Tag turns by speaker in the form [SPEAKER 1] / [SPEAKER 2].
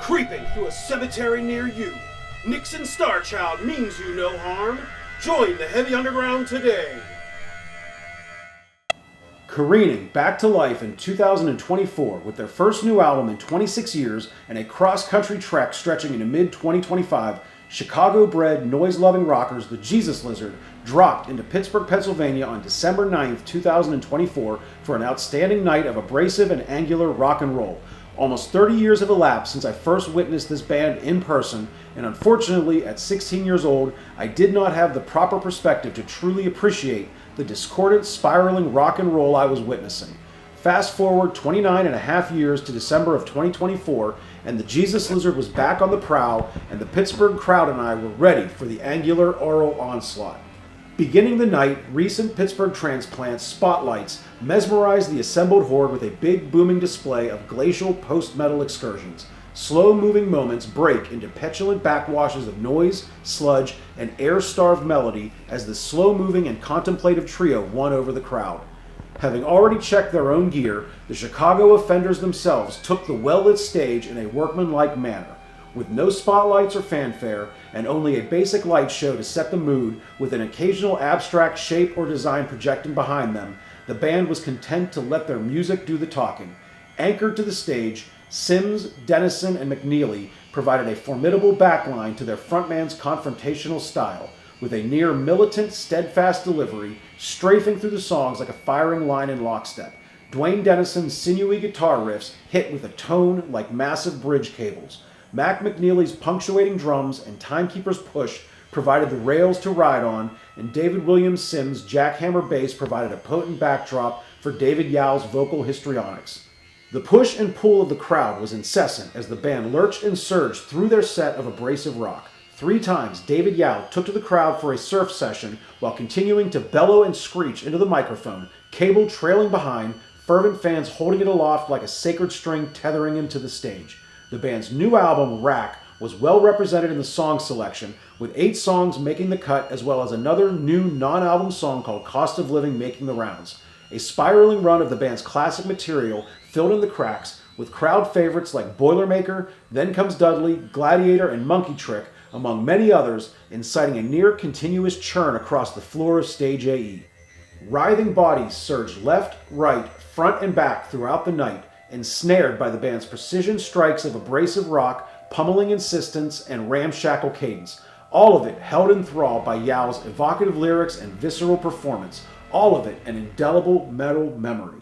[SPEAKER 1] creeping through a cemetery near you. Nixon Starchild means you no harm. Join the heavy underground today. Careening back to life in 2024 with their first new album in 26 years and a cross-country trek stretching into mid-2025, Chicago-bred, noise-loving rockers The Jesus Lizard dropped into Pittsburgh, Pennsylvania on December 9th, 2024 for an outstanding night of abrasive and angular rock and roll. Almost 30 years have elapsed since I first witnessed this band in person, and unfortunately, at 16 years old, I did not have the proper perspective to truly appreciate the discordant, spiraling rock and roll I was witnessing. Fast forward 29 and a half years to December of 2024, and the Jesus Lizard was back on the prowl, and the Pittsburgh crowd and I were ready for the angular oral onslaught. Beginning the night, recent Pittsburgh transplants Spotlights mesmerized the assembled horde with a big booming display of glacial post-metal excursions. Slow-moving moments break into petulant backwashes of noise, sludge, and air-starved melody as the slow-moving and contemplative trio won over the crowd. Having already checked their own gear, the Chicago offenders themselves took the well-lit stage in a workmanlike manner. With no spotlights or fanfare, and only a basic light show to set the mood, with an occasional abstract shape or design projecting behind them, the band was content to let their music do the talking. Anchored to the stage, Sims, Dennison, and McNeely provided a formidable backline to their frontman's confrontational style, with a near militant, steadfast delivery, strafing through the songs like a firing line in lockstep. Dwayne Dennison's sinewy guitar riffs hit with a tone like massive bridge cables. Mac McNeely's punctuating drums and Timekeeper's push provided the rails to ride on, and David Williams Sims' jackhammer bass provided a potent backdrop for David Yow's vocal histrionics. The push and pull of the crowd was incessant as the band lurched and surged through their set of abrasive rock. 3 times, David Yow took to the crowd for a surf session while continuing to bellow and screech into the microphone, cable trailing behind, fervent fans holding it aloft like a sacred string tethering him to the stage. The band's new album, Rack, was well represented in the song selection, with 8 songs making the cut as well as another new non-album song called Cost of Living making the rounds. A spiraling run of the band's classic material filled in the cracks, with crowd favorites like Boilermaker, Then Comes Dudley, Gladiator, and Monkey Trick, among many others, inciting a near-continuous churn across the floor of Stage AE. Writhing bodies surged left, right, front, and back throughout the night, ensnared by the band's precision strikes of abrasive rock, pummeling insistence, and ramshackle cadence. All of it held in thrall by Yow's evocative lyrics and visceral performance. All of it an indelible metal memory.